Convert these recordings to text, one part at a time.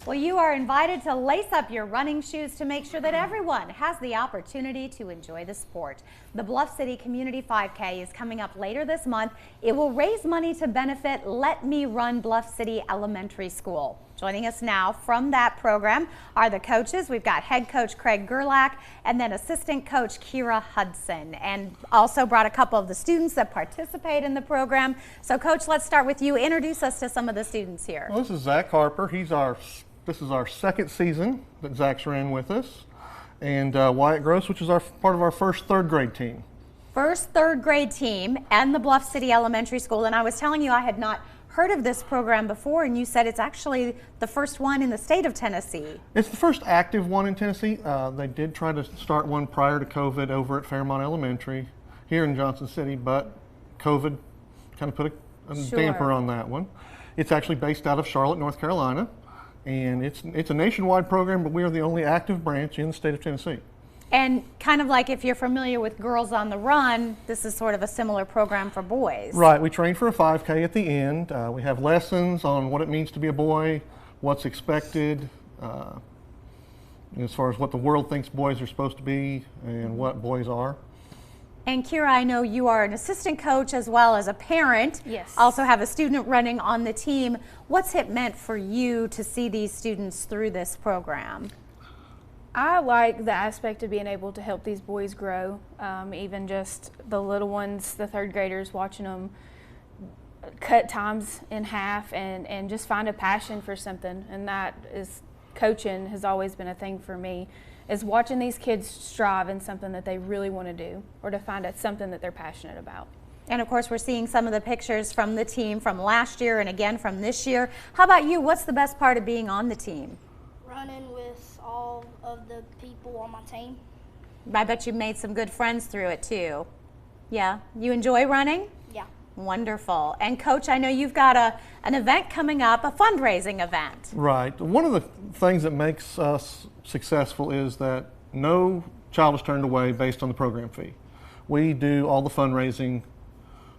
Well, you are invited to lace up your running shoes to make sure that everyone has the opportunity to enjoy the sport. The Bluff City Community 5K is coming up later this month. It will raise money to benefit Let Me Run Bluff City Elementary School. Joining us now from that program are the coaches. We've got head coach Craig Gerlach and then assistant coach Kera Hudson, and also brought a couple of the students that participate in the program. So coach, let's start with you. Introduce us to some of the students here. Well, this is Zach Harper. This is our second season that Zach's ran with us. And Wyatt Gross, which is part of our first third grade team. First third grade team and the Bluff City Elementary School. And I was telling you I had not heard of this program before, and you said it's actually the first one in the state of Tennessee. It's the first active one in Tennessee. They did try to start one prior to COVID over at Fairmont Elementary here in Johnson City, but COVID kind of put a damper on that one. It's actually based out of Charlotte, North Carolina. And it's a nationwide program, but we are the only active branch in the state of Tennessee. And kind of like if you're familiar with Girls on the Run, this is sort of a similar program for boys. Right. We train for a 5K at the end. We have lessons on what it means to be a boy, what's expected, as far as what the world thinks boys are supposed to be and what boys are. And Kera, I know you are an assistant coach as well as a parent. Yes. Also have a student running on the team. What's it meant for you to see these students through this program? I like the aspect of being able to help these boys grow, even just the little ones, the third graders, watching them cut times in half and just find a passion for something. And that is, coaching has always been a thing for me, is watching these kids strive in something that they really want to do or to find out something that they're passionate about. And of course, we're seeing some of the pictures from the team from last year and again from this year. How about you? What's the best part of being on the team? Running with all of the people on my team. I bet you've made some good friends through it too. Yeah, you enjoy running? Yeah. Wonderful. And Coach, I know you've got an event coming up, a fundraising event. Right. One of the things that makes us successful is that no child is turned away based on the program fee. We do all the fundraising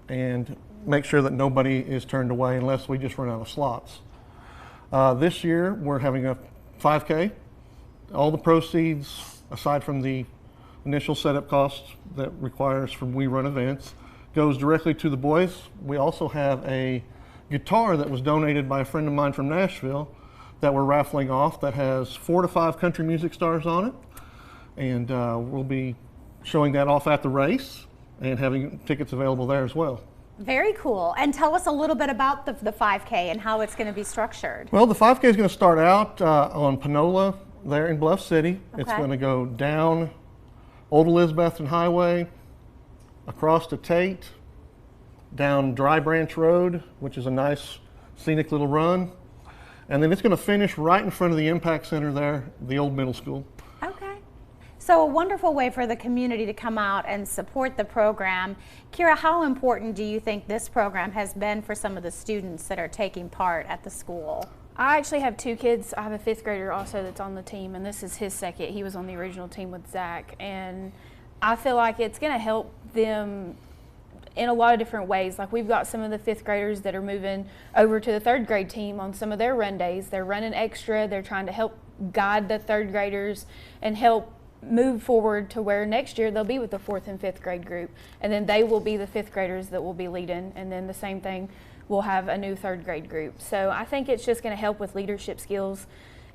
and make sure that nobody is turned away unless we just run out of slots. This year we're having a 5K. All the proceeds, aside from the initial setup costs that requires from We Run events, goes directly to the boys. We also have a guitar that was donated by a friend of mine from Nashville that we're raffling off that has 4 to 5 country music stars on it. And we'll be showing that off at the race and having tickets available there as well. Very cool. And tell us a little bit about the 5K and how it's going to be structured. Well, the 5K is going to start out on Panola there in Bluff City. Okay. It's going to go down Old Elizabethton Highway, across to Tate, down Dry Branch Road, which is a nice scenic little run. And then it's going to finish right in front of the Impact Center there, the old middle school. Okay. So a wonderful way for the community to come out and support the program. Kera, how important do you think this program has been for some of the students that are taking part at the school? I actually have 2 kids. I have a 5th grader also that's on the team, and this is his second. He was on the original team with Zach, and I feel like it's going to help them in a lot of different ways. Like, we've got some of the 5th graders that are moving over to the 3rd grade team on some of their run days. They're running extra. They're trying to help guide the 3rd graders and help move forward to where next year they'll be with the 4th and 5th grade group. And then they will be the 5th graders that will be leading. And then the same thing, we'll have a new 3rd grade group. So I think it's just going to help with leadership skills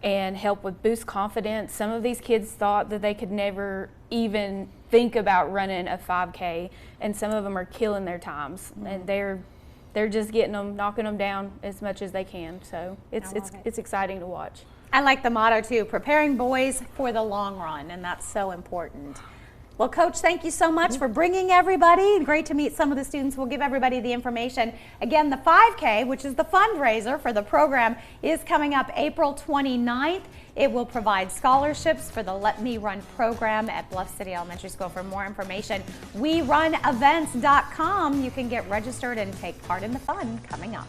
and help with boost confidence. Some of these kids thought that they could never even think about running a 5K, and some of them are killing their times. And they're just getting them, knocking them down as much as they can. So it's exciting to watch. I like the motto too, preparing boys for the long run, and that's so important. Well, Coach, thank you so much for bringing everybody. Great to meet some of the students. We'll give everybody the information. Again, the 5K, which is the fundraiser for the program, is coming up April 29th. It will provide scholarships for the Let Me Run program at Bluff City Elementary School. For more information, werunevents.com. You can get registered and take part in the fun coming up.